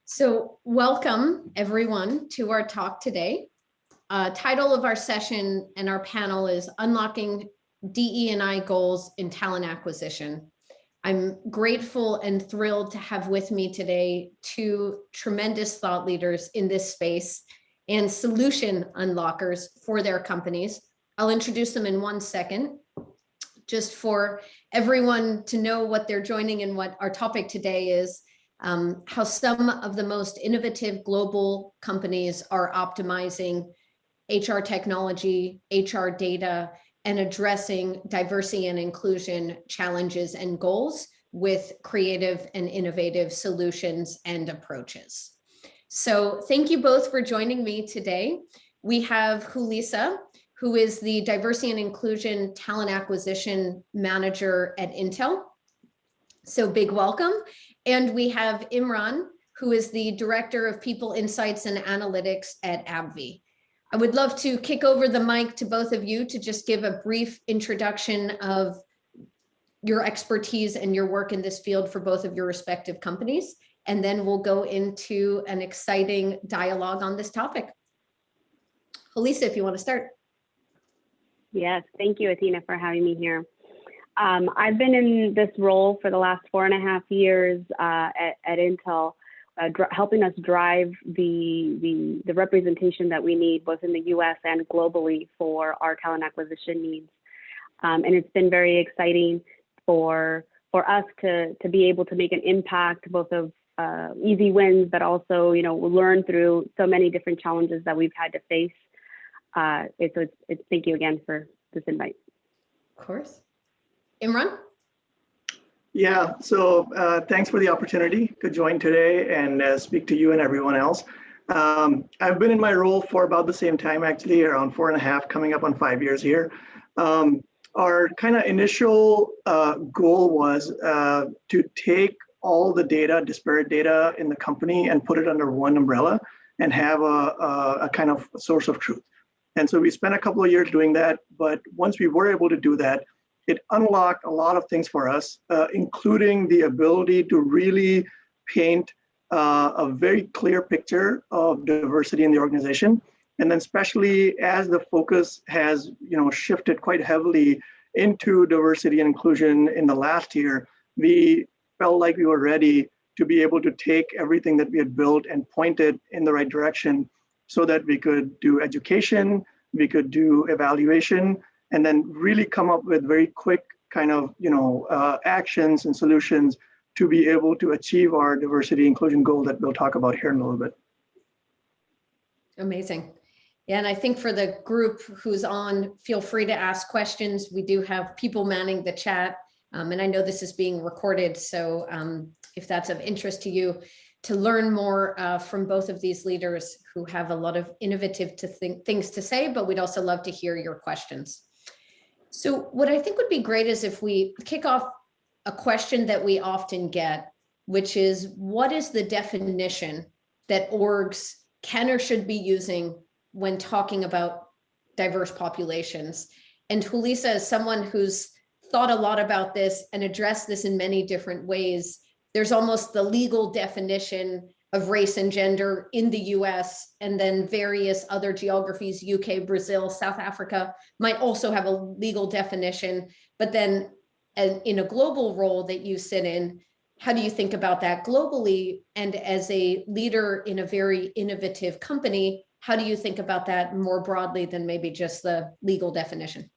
So welcome everyone to our talk today. Title of our session and our panel is Unlocking DE&I Goals in Talent Acquisition. I'm grateful and thrilled to have with me today two tremendous thought leaders in this space and solution unlockers for their companies. I'll introduce them in 1 second, just for everyone to know what they're joining and what our topic today is. How some of the most innovative global companies are optimizing HR technology, HR data, and addressing diversity and inclusion challenges and goals with creative and innovative solutions and approaches. So thank you both for joining me today. We have Julissa, who is the Diversity and Inclusion Talent Acquisition Manager at Intel. So big welcome. And we have Imran, who is the Director of People Insights and Analytics at AbbVie. I would love to kick over the mic to both of you to just give a brief introduction of your expertise and your work in this field for both of your respective companies. And then we'll go into an exciting dialogue on this topic. Julissa, if you want to start. Yes, thank you, Athena, for having me here. I've been in this role for the last 4.5 years at Intel, helping us drive the representation that we need both in the US and globally for our talent acquisition needs. And it's been very exciting for us to be able to make an impact, both of easy wins, but also, learn through so many different challenges that we've had to face. Thank you again for this invite. Of course. Imran? Yeah, so thanks for the opportunity to join today and speak to you and everyone else. I've been in my role for about the same time, actually, around 4.5, coming up on 5 years here. Our kind of initial goal was to take all the data, disparate data in the company and put it under one umbrella and have a kind of source of truth. And so we spent a couple of years doing that, but once we were able to do that, it unlocked a lot of things for us, including the ability to really paint a very clear picture of diversity in the organization. And then especially as the focus has shifted quite heavily into diversity and inclusion in the last year, we felt like we were ready to be able to take everything that we had built and point it in the right direction so that we could do education, we could do evaluation, and then really come up with very quick kind of, actions and solutions to be able to achieve our diversity inclusion goal that we'll talk about here in a little bit. Amazing. Yeah, and I think for the group who's on, feel free to ask questions. We do have people manning the chat, and I know this is being recorded. So if that's of interest to you, to learn more from both of these leaders who have a lot of innovative things to say, but we'd also love to hear your questions. So what I think would be great is if we kick off a question that we often get, which is, what is the definition that orgs can or should be using when talking about diverse populations? And Julissa, as someone who's thought a lot about this and addressed this in many different ways, there's almost the legal definition of race and gender in the US, and then various other geographies, UK, Brazil, South Africa, might also have a legal definition. But then in a global role that you sit in, how do you think about that globally? And as a leader in a very innovative company, how do you think about that more broadly than maybe just the legal definition?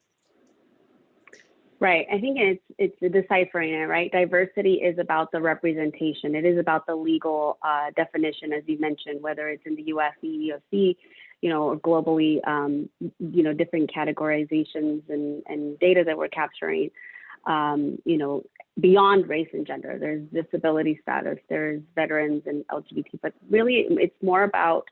Right. I think it's deciphering it, right? Diversity is about the representation. It is about the legal definition, as you mentioned, whether it's in the US, the EEOC, or globally, different categorizations and data that we're capturing, beyond race and gender. There's disability status, there's veterans and LGBT, but really it's more about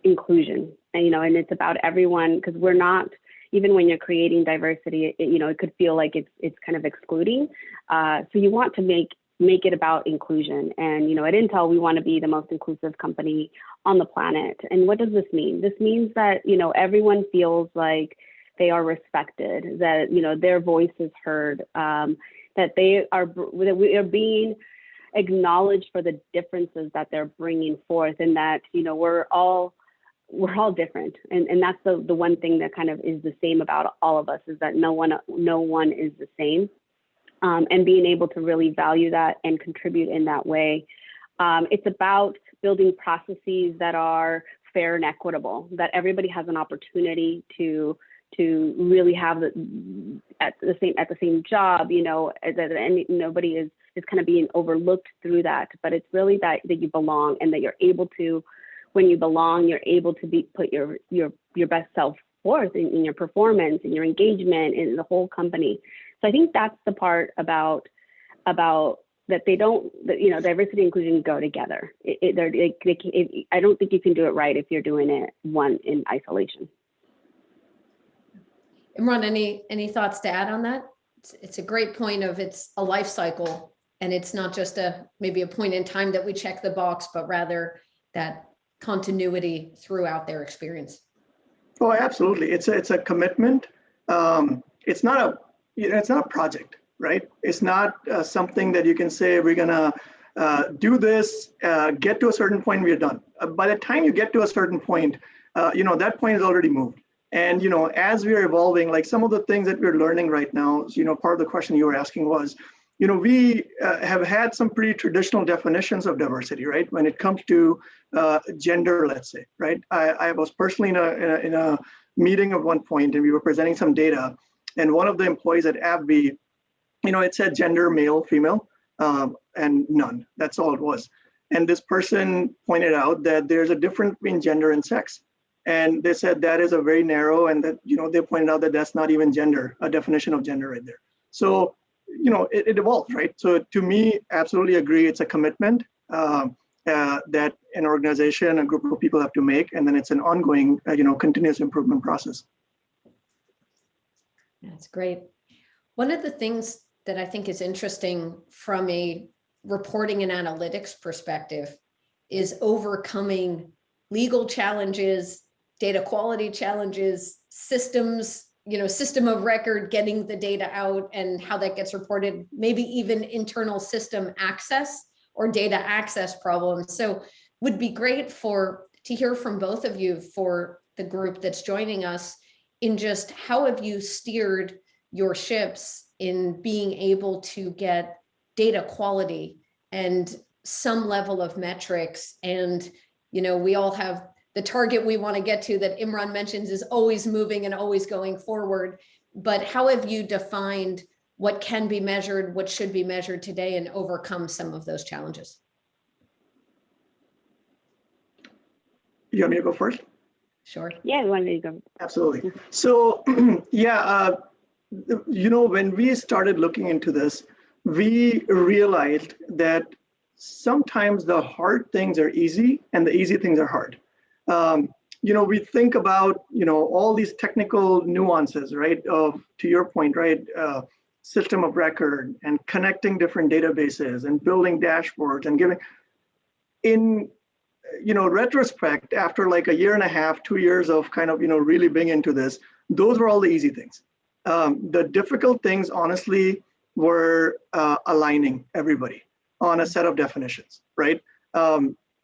inclusion, and it's about everyone, because we're not, even when you're creating diversity, it could feel like it's kind of excluding. So you want to make it about inclusion. And, at Intel, we want to be the most inclusive company on the planet. And what does this mean? This means that, everyone feels like they are respected, that, their voice is heard, that we are being acknowledged for the differences that they're bringing forth, and that, you know, we're all different. And that's the one thing that kind of is the same about all of us, is that no one is the same. And being able to really value that and contribute in that way. It's about building processes that are fair and equitable, that everybody has an opportunity to really have at the same job, you know, and nobody is kind of being overlooked through that. But it's really that you belong, and that you're able to, when you belong, you're able to put your best self forth in your performance, in your engagement, in the whole company. So I think that's the part about that you know, diversity and inclusion go together. I don't think you can do it right if you're doing it one in isolation. Imran, any thoughts to add on that? It's a great point of, it's a life cycle, and it's not just maybe a point in time that we check the box, but rather that continuity throughout their experience. Oh, absolutely. It's a commitment. It's not a project, right? It's not something that you can say, we're gonna do this, get to a certain point, we're done. By the time you get to a certain point, you know, that point is already moved. And, you know, as we're evolving, like some of the things that we're learning right now, you know, part of the question you were asking was, you know, we have had some pretty traditional definitions of diversity, right? When it comes to gender, let's say, right? I was personally in a meeting at one point, and we were presenting some data, and one of the employees at AbbVie, you know, it said gender, male, female, and none. That's all it was. And this person pointed out that there's a difference between gender and sex. And they said that is a very narrow, and that, you know, they pointed out that that's not even gender, a definition of gender right there. So, you know, it evolves, right? So to me, absolutely agree. It's a commitment that an organization, a group of people have to make, and then it's an ongoing, you know, continuous improvement process. That's great. One of the things that I think is interesting from a reporting and analytics perspective is overcoming legal challenges, data quality challenges, systems, you know, system of record, getting the data out and how that gets reported, maybe even internal system access or data access problems. So would be great to hear from both of you, for the group that's joining us, in just how have you steered your ships in being able to get data quality and some level of metrics. And, you know, we all have the target we want to get to that Imran mentions is always moving and always going forward. But how have you defined what can be measured, what should be measured today, and overcome some of those challenges? You want me to go first? Sure. Yeah, we want to go. Absolutely. So, yeah, you know, when we started looking into this, we realized that sometimes the hard things are easy and the easy things are hard. You know, we think about, you know, all these technical nuances, right? To your point, right? System of record and connecting different databases and building dashboards and giving, in, you know, retrospect, after like a year and a half, 2 years of kind of, you know, really being into this, those were all the easy things. The difficult things, honestly, were aligning everybody on a set of definitions, right?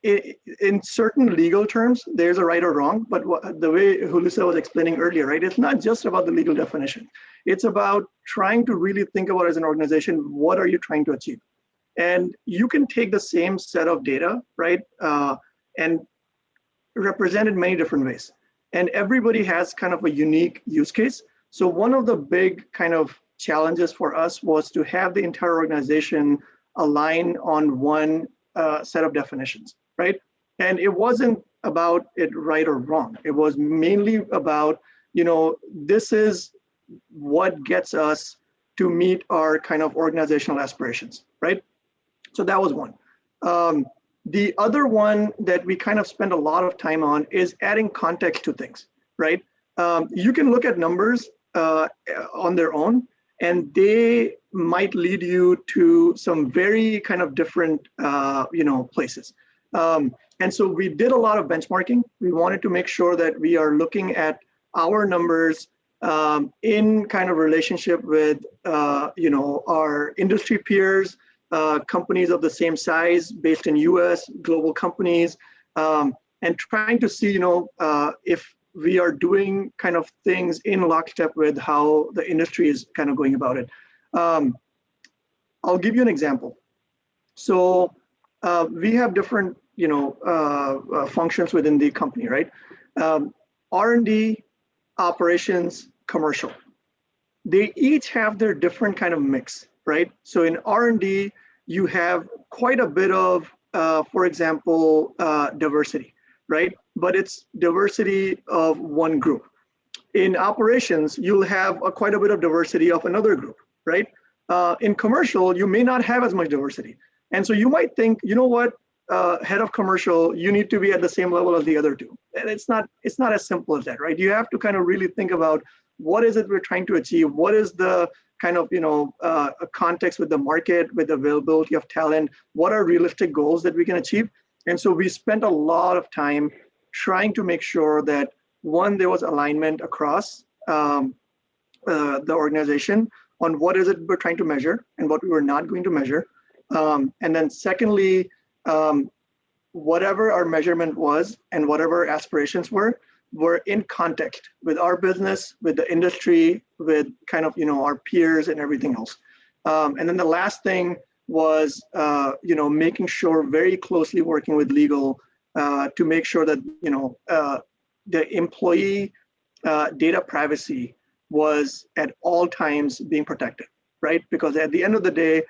In certain legal terms, there's a right or wrong, but the way Julissa was explaining earlier, right? It's not just about the legal definition. It's about trying to really think about, as an organization, what are you trying to achieve? And you can take the same set of data, right? And represent it many different ways. And everybody has kind of a unique use case. So one of the big kind of challenges for us was to have the entire organization align on one set of definitions, right? And it wasn't about it right or wrong. It was mainly about, you know, this is what gets us to meet our kind of organizational aspirations, right? So that was one. The other one that we kind of spend a lot of time on is adding context to things, right? You can look at numbers on their own, and they might lead you to some very kind of different, you know, places. And so we did a lot of benchmarking. We wanted to make sure that we are looking at our numbers in kind of relationship with, you know, our industry peers, companies of the same size based in US, global companies, and trying to see, if we are doing kind of things in lockstep with how the industry is kind of going about it. I'll give you an example. So we have different, functions within the company, right? R&D, operations, commercial. They each have their different kind of mix, right? So in R&D, you have quite a bit of, for example, diversity, right? But it's diversity of one group. In operations, you'll have quite a bit of diversity of another group, right? In commercial, you may not have as much diversity. And so you might think, you know what, head of commercial, you need to be at the same level as the other two. And it's not as simple as that, right? You have to kind of really think about what is it we're trying to achieve? What is the kind of, a context with the market, with availability of talent? What are realistic goals that we can achieve? And so we spent a lot of time trying to make sure that, one, there was alignment across the organization on what is it we're trying to measure and what we were not going to measure. And then secondly, whatever our measurement was and whatever aspirations were in context with our business, with the industry, with kind of, our peers and everything else. And then the last thing was, making sure, very closely working with legal to make sure that, the employee data privacy was at all times being protected, right? Because at the end of the day,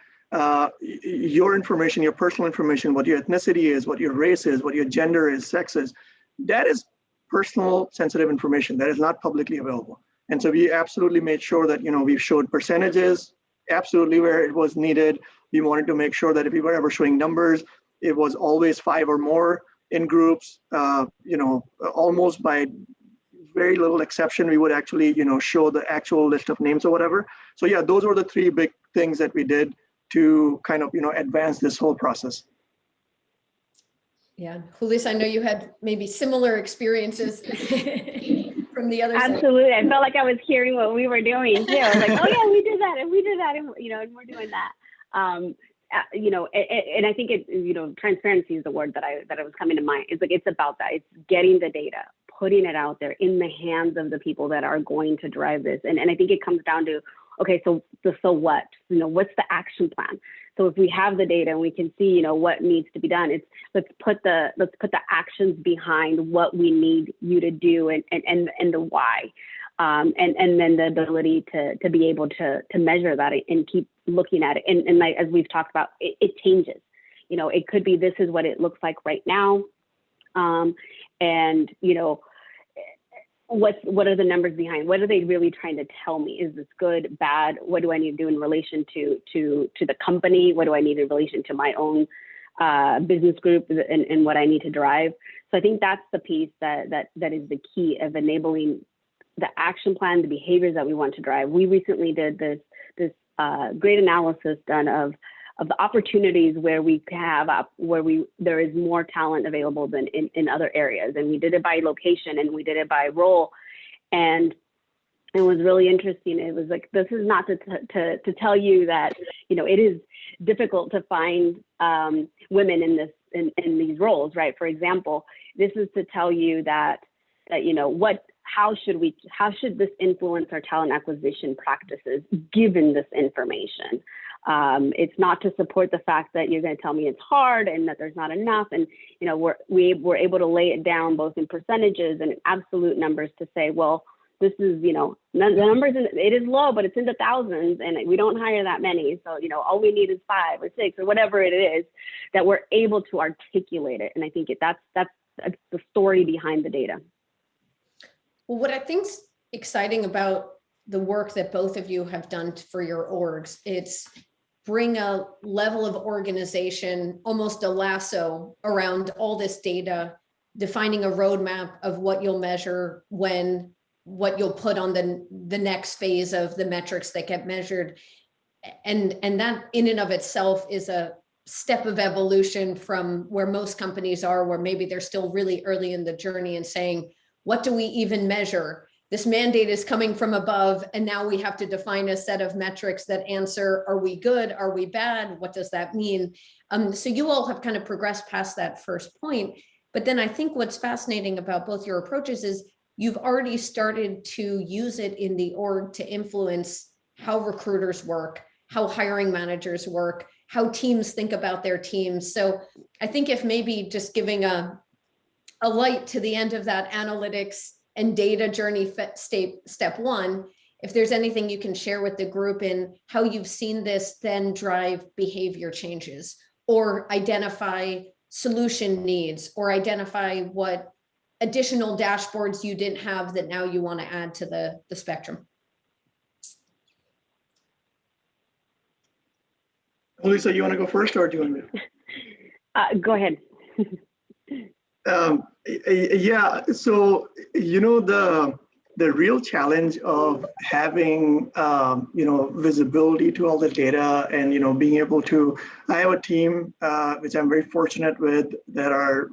your information, your personal information, what your ethnicity is, what your race is, what your gender is, sex is, that is personal sensitive information that is not publicly available. And so we absolutely made sure that, we showed percentages absolutely where it was needed. We wanted to make sure that if we were ever showing numbers, it was always 5 or more in groups, almost by very little exception, we would actually, show the actual list of names or whatever. So yeah, those were the 3 big things that we did to kind of, advance this whole process. Yeah, Julissa, I know you had maybe similar experiences from the other Absolutely. side. I felt like I was hearing what we were doing too. I was like, oh yeah, we did that, and we did that, and and we're doing that. And I think it, transparency is the word that was coming to mind. It's like, it's about that. It's getting the data, putting it out there in the hands of the people that are going to drive this. And I think it comes down to, okay, so what? What's the action plan? So if we have the data and we can see, what needs to be done, it's let's put the actions behind what we need you to do and the why. And then the ability to be able to measure that and keep looking at it. And like, as we've talked about, it changes. It could be, this is what it looks like right now. What are the numbers behind? What are they really trying to tell me? Is this good, bad? What do I need to do in relation to the company? What do I need in relation to my own business group and what I need to drive? So I think that's the piece that is the key of enabling the action plan, the behaviors that we want to drive. We recently did this great analysis done of the opportunities where there is more talent available than in other areas. And we did it by location and we did it by role. And it was really interesting. It was like, this is not to tell you that, it is difficult to find women in these roles, right? For example, this is to tell you that how should this influence our talent acquisition practices given this information? It's not to support the fact that you're going to tell me it's hard and that there's not enough. And, we're able to lay it down both in percentages and in absolute numbers to say, well, this is, the numbers, it is low, but it's in the thousands and we don't hire that many. So, all we need is 5 or 6 or whatever it is, that we're able to articulate it. And I think that's the story behind the data. Well, what I think's exciting about the work that both of you have done for your orgs, it's bring a level of organization, almost a lasso around all this data, defining a roadmap of what you'll measure when, what you'll put on the next phase of the metrics that get measured. And that in and of itself is a step of evolution from where most companies are, where maybe they're still really early in the journey and saying, what do we even measure? this mandate is coming from above, and now we have to define a set of metrics that answer, are we good? Are we bad? What does that mean? So you all have kind of progressed past that first point. But then I think what's fascinating about both your approaches is you've already started to use it in the org to influence how recruiters work, how hiring managers work, how teams think about their teams. So I think if maybe just giving a light to the end of that analytics and data journey step one, if there's anything you can share with the group in how you've seen this then drive behavior changes or identify solution needs or identify what additional dashboards you didn't have that now you want to add to the spectrum. Julissa, you want to go first or do you want me to? Go ahead. Yeah, so, the real challenge of having, visibility to all the data and, being able to, I have a team, which I'm very fortunate with, that are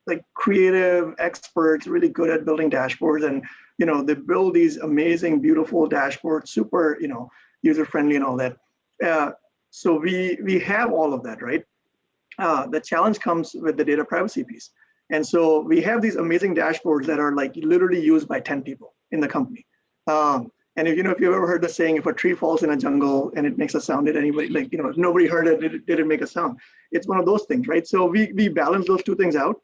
like creative experts, really good at building dashboards, and, they build these amazing, beautiful dashboards, super, user-friendly and all that. So we have all of that, right? The challenge comes with the data privacy piece. And so we have these amazing dashboards that are like literally used by 10 people in the company. And if you've ever heard the saying, if a tree falls in a jungle and it makes a sound, did anybody, if nobody heard it, did it make a sound? It's one of those things, right? So we balance those two things out.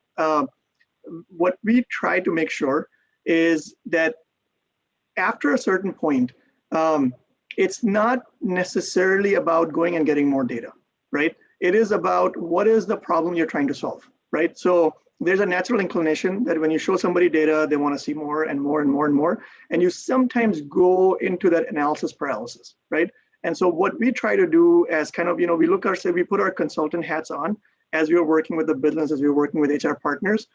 What we try to make sure is that after a certain point, it's not necessarily about going and getting more data, right? It is about what is the problem you're trying to solve, right? So there's a natural inclination that when you show somebody data, they want to see more and more and more and more. And you sometimes go into that analysis paralysis, right? And so what we try to do as kind of, we put our consultant hats on as we are working with the business, as we are working with HR partners.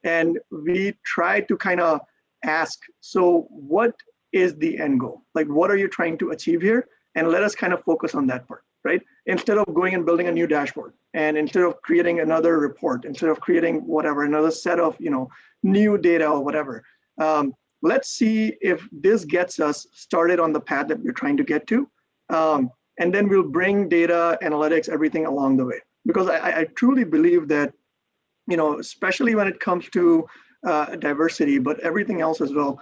And we try to kind of ask, so what is the end goal? Like, what are you trying to achieve here? And let us kind of focus on that part, right? Instead of going and building a new dashboard, and instead of creating another report, instead of creating whatever, another set of, new data or whatever, let's see if this gets us started on the path that we're trying to get to. And then we'll bring data, analytics, everything along the way. Because I truly believe that, especially when it comes to diversity, but everything else as well,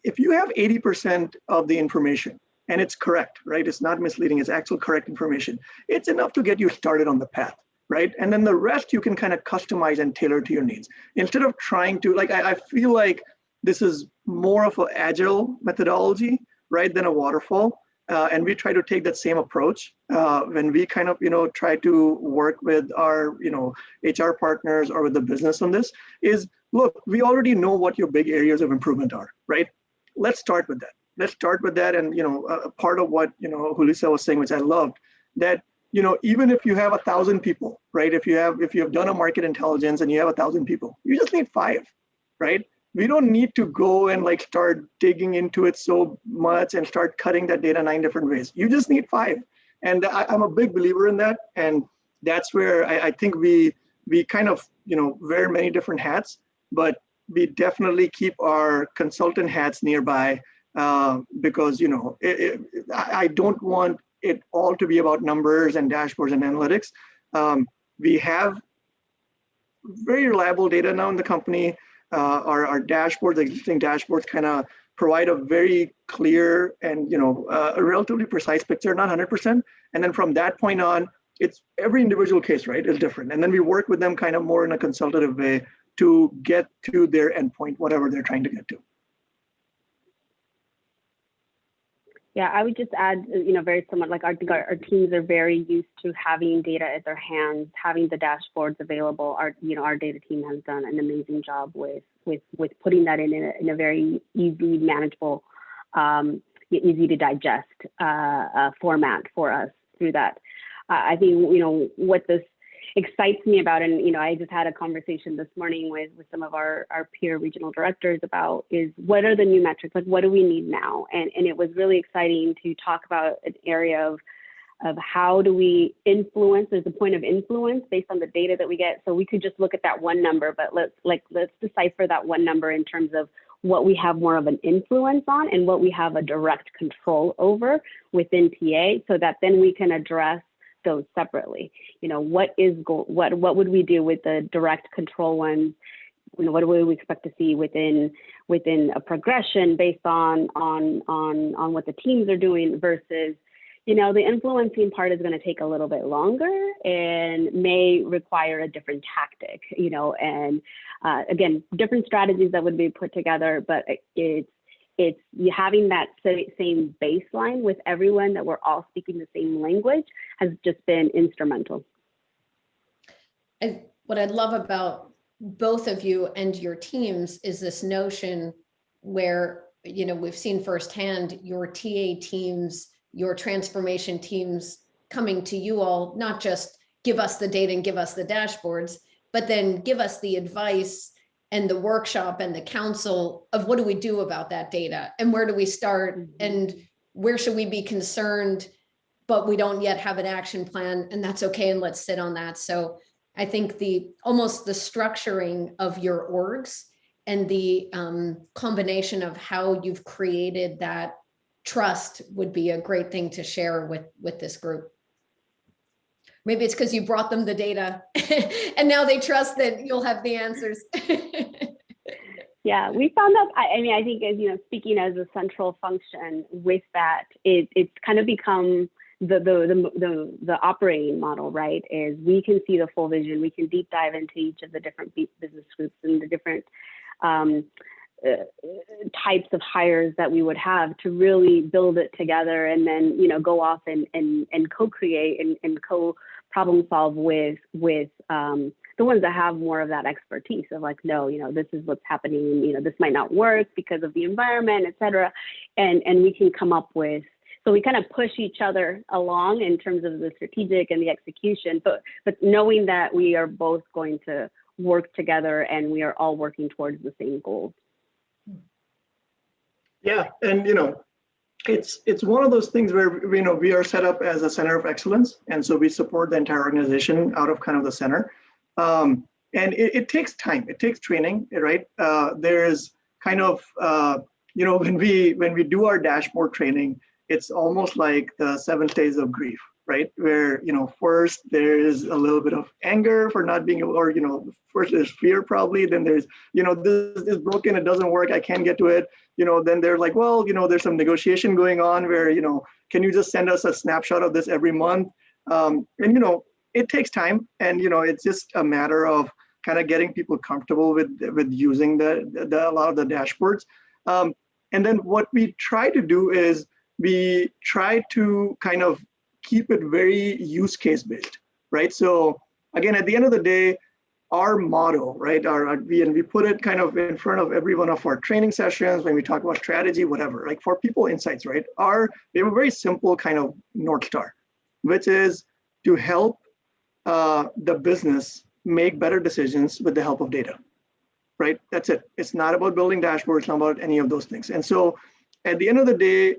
if you have 80% of the information and it's correct, right? It's not misleading, it's actual correct information. It's enough to get you started on the path, right? And then the rest you can kind of customize and tailor to your needs. Instead of trying to, I feel like this is more of an agile methodology, right, than a waterfall. And we try to take that same approach when we kind of, try to work with our, HR partners or with the business on this is, look, we already know what your big areas of improvement are, right? Let's start with that. Let's start with that. And, a part of what, Julissa was saying, which I loved, that, even if you have 1,000 people, right? If you have done a market intelligence and you have 1,000 people, you just need 5, right? We don't need to go and start digging into it so much and start cutting that data 9 different ways. You just need 5. And I'm a big believer in that. And that's where I think we kind of, wear many different hats, but we definitely keep our consultant hats nearby because, I don't want it all to be about numbers and dashboards and analytics. We have very reliable data now in the company. Our dashboards, existing dashboards, kind of provide a very clear and a relatively precise picture, not 100%. And then from that point on, it's every individual case, right, is different. And then we work with them kind of more in a consultative way to get to their endpoint, whatever they're trying to get to. Yeah, I would just add, very similar, I think our teams are very used to having data at their hands, having the dashboards available. Our data team has done an amazing job with putting that in a very easy, manageable, easy to digest format for us through that. I think, what this excites me about, and I just had a conversation this morning with some of our peer regional directors about is what are the new metrics, what do we need now, and it was really exciting to talk about an area of how do we influence. There's a point of influence based on the data that we get. So we could just look at that one number, but let's decipher that one number in terms of what we have more of an influence on and what we have a direct control over within TA, so that then we can address those separately. You know, what would we do with the direct control ones? You know, what do we expect to see within a progression based on what the teams are doing versus, you know, the influencing part is going to take a little bit longer and may require a different tactic, you know, and again, different strategies that would be put together, but it's you having that same baseline with everyone, that we're all speaking the same language, has just been instrumental. And what I love about both of you and your teams is this notion where, you know, we've seen firsthand your TA teams, your transformation teams coming to you all, not just give us the data and give us the dashboards, but then give us the advice and the workshop and the counsel of what do we do about that data and where do we start and where should we be concerned, but we don't yet have an action plan, and that's okay, and let's sit on that. So I think almost the structuring of your orgs and the combination of how you've created that trust would be a great thing to share with this group. Maybe it's because you brought them the data and now they trust that you'll have the answers. Yeah, we found that, I mean, I think, as you know, speaking as a central function with that, it's kind of become the operating model, right? Is we can see the full vision, we can deep dive into each of the different business groups and the different types of hires that we would have to really build it together, and then, you know, go off and co-create and co-problem solve with the ones that have more of that expertise of like, no, you know, this is what's happening, you know, this might not work because of the environment, et cetera. And we can come up with, so we kind of push each other along in terms of the strategic and the execution, but knowing that we are both going to work together and we are all working towards the same goals. Yeah, and you know, it's one of those things where, you know, we are set up as a center of excellence, and so we support the entire organization out of kind of the center. And it takes time, it takes training, right? There's kind of, you know, when we do our dashboard training, it's almost like the 7 days of grief, right? Where, you know, first there's a little bit of anger for not being able, or, you know, first there's fear probably, then there's, you know, this is broken, it doesn't work, I can't get to it. You know, then they're like, well, you know, there's some negotiation going on where, you know, can you just send us a snapshot of this every month? And, you know, it takes time, and, you know, it's just a matter of kind of getting people comfortable with using a lot of the dashboards. And then what we try to do is we try to kind of keep it very use case based, right? So again, at the end of the day, our motto, right, and we put it kind of in front of every one of our training sessions when we talk about strategy, whatever, like for people insights, right? We have a very simple kind of North Star, which is to help the business make better decisions with the help of data, right? That's it. It's not about building dashboards, it's not about any of those things. And so at the end of the day,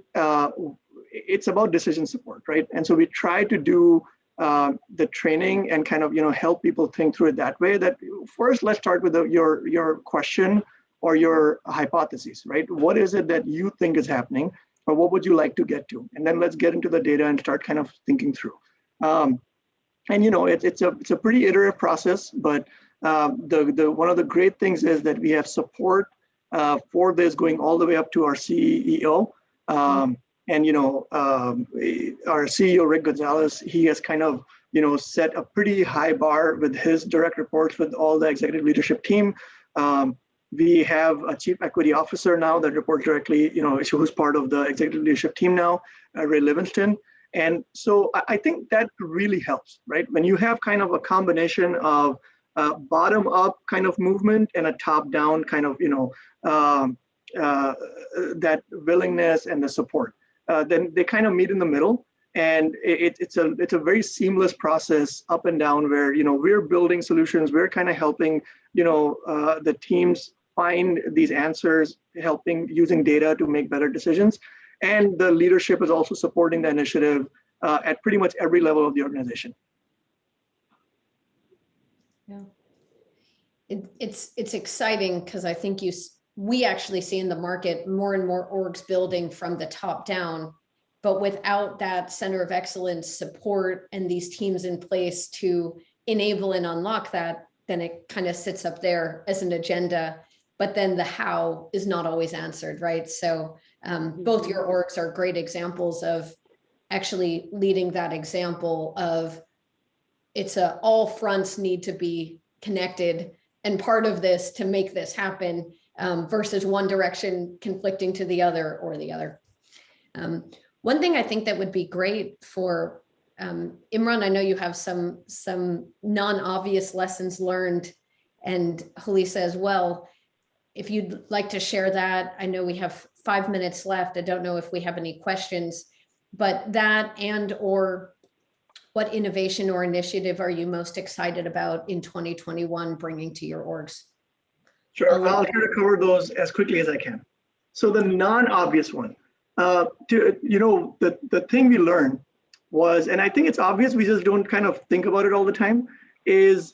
it's about decision support, right? And so we try to do the training and kind of, you know, help people think through it that way. That first, let's start with your question or your hypothesis, right? What is it that you think is happening, or what would you like to get to? And then let's get into the data and start kind of thinking through. And you know, it's a pretty iterative process, but the one of the great things is that we have support for this going all the way up to our CEO. And, you know, our CEO, Rick Gonzalez, he has kind of, you know, set a pretty high bar with his direct reports with all the executive leadership team. We have a chief equity officer now that reports directly, you know, who's part of the executive leadership team now, Ray Livingston. And so I think that really helps, right? When you have kind of a combination of bottom up kind of movement and a top down kind of, you know, that willingness and the support. Then they kind of meet in the middle, and it's a very seamless process up and down where, you know, we're building solutions, we're kind of helping, you know, the teams find these answers, helping using data to make better decisions, and the leadership is also supporting the initiative at pretty much every level of the organization. Yeah, it's exciting because I think we actually see in the market more and more orgs building from the top down, but without that center of excellence support and these teams in place to enable and unlock that, then it kind of sits up there as an agenda, but then the how is not always answered, right? So both your orgs are great examples of actually leading that example of all fronts need to be connected, and part of this to make this happen versus one direction conflicting to the other or the other. One thing I think that would be great for Imran, I know you have some non-obvious lessons learned, and Julissa as well. If you'd like to share that, I know we have 5 minutes left. I don't know if we have any questions, but that and or what innovation or initiative are you most excited about in 2021 bringing to your orgs? Sure, I'll try to cover those as quickly as I can. So the non-obvious one, the thing we learned was, and I think it's obvious, we just don't kind of think about it all the time, is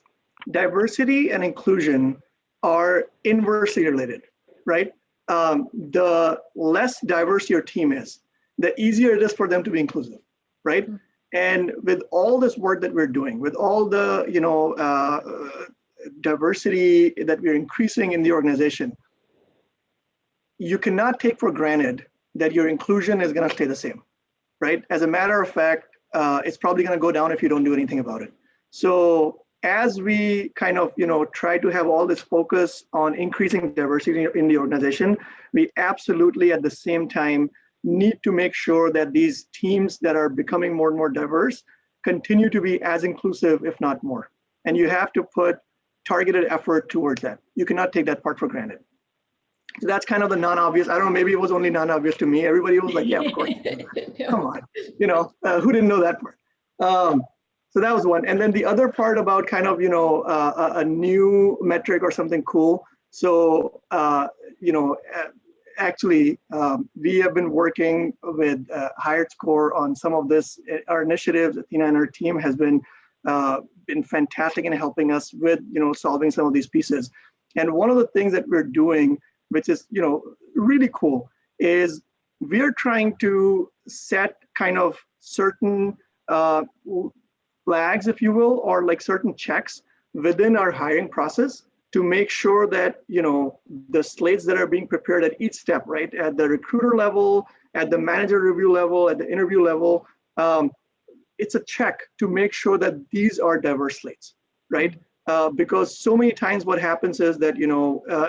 diversity and inclusion are inversely related, right? The less diverse your team is, the easier it is for them to be inclusive, right? Mm-hmm. And with all this work that we're doing, with all the diversity that we're increasing in the organization, you cannot take for granted that your inclusion is going to stay the same, right? As a matter of fact, it's probably going to go down if you don't do anything about it. So as we kind of try to have all this focus on increasing diversity in the organization, we absolutely at the same time need to make sure that these teams that are becoming more and more diverse continue to be as inclusive, if not more. And you have to put targeted effort towards that. You cannot take that part for granted. So that's kind of the non-obvious. I don't know, maybe it was only non-obvious to me. Everybody was like, yeah, of course. Come on, who didn't know that part? So that was one. And then the other part about kind of, a new metric or something cool. So, actually, we have been working with HiredScore on some of this. Our initiatives, Athena and her team has been fantastic in helping us with, solving some of these pieces. And one of the things that we're doing, which is, really cool, is we're trying to set kind of certain flags, if you will, or like certain checks within our hiring process to make sure that, the slates that are being prepared at each step, right, at the recruiter level, at the manager review level, at the interview level, it's a check to make sure that these are diverse slates, right? Because so many times what happens is that,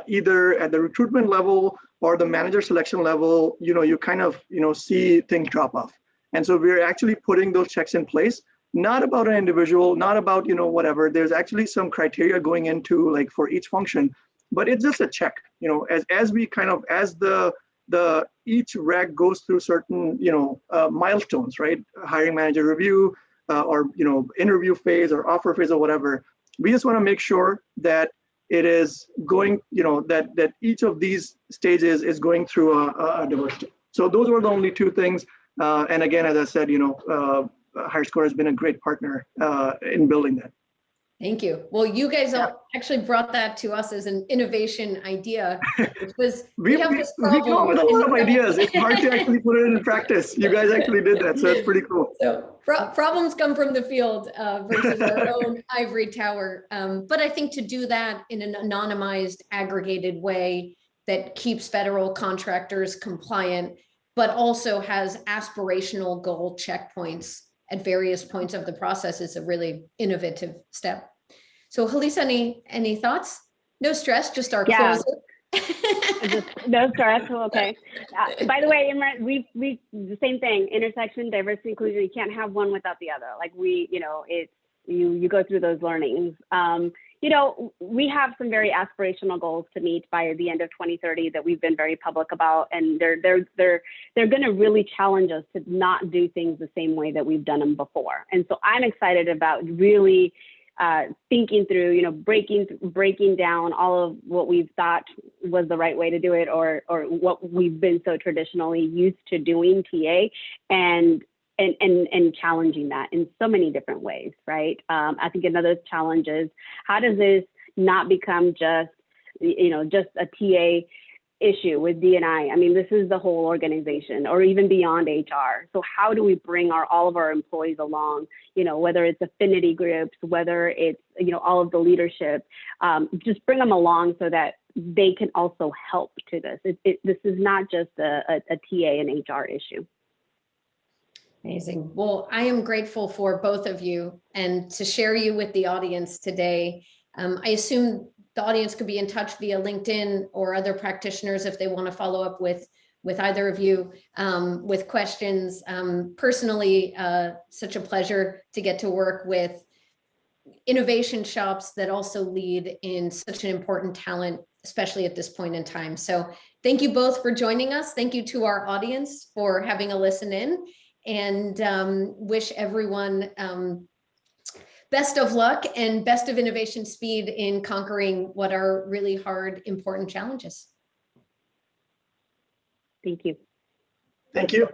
either at the recruitment level or the manager selection level, you kind of, see things drop off. And so we're actually putting those checks in place, not about an individual, not about, whatever. There's actually some criteria going into like for each function, but it's just a check, as we kind of, as the each rec goes through certain, milestones, right? Hiring manager review or, interview phase or offer phase or whatever. We just want to make sure that it is going, that each of these stages is going through a diversity. So those were the only two things. And again, as I said, HiredScore has been a great partner in building that. Thank you. Well, you guys actually brought that to us as an innovation idea, which was we have this problem. We come up with a lot of ideas. It's hard to actually put it in practice. You guys actually did that, so it's pretty cool. So problems come from the field versus our own ivory tower. But I think to do that in an anonymized, aggregated way that keeps federal contractors compliant, but also has aspirational goal checkpoints at various points of the process is a really innovative step. So Julissa, any thoughts? No stress, just our close. No stress, okay. By the way, Imran, we the same thing, intersection, diversity, inclusion, you can't have one without the other. Like it's, you go through those learnings. We have some very aspirational goals to meet by the end of 2030 that we've been very public about, and they're going to really challenge us to not do things the same way that we've done them before. And so I'm excited about really thinking through, breaking down all of what we've thought was the right way to do it, or what we've been so traditionally used to doing TA, and challenging that in so many different ways, right? I think another challenge is, how does this not become just a TA issue with D&I. I mean, this is the whole organization, or even beyond HR. So how do we bring all of our employees along, whether it's affinity groups, whether it's, all of the leadership, just bring them along so that they can also help to this. This is not just a TA and HR issue. Amazing. Well, I am grateful for both of you and to share you with the audience today. I assume the audience could be in touch via LinkedIn or other practitioners if they want to follow up with either of you with questions. Personally, such a pleasure to get to work with innovation shops that also lead in such an important talent, especially at this point in time. So thank you both for joining us. Thank you to our audience for having a listen in, and wish everyone best of luck and best of innovation speed in conquering what are really hard, important challenges. Thank you. Thank you.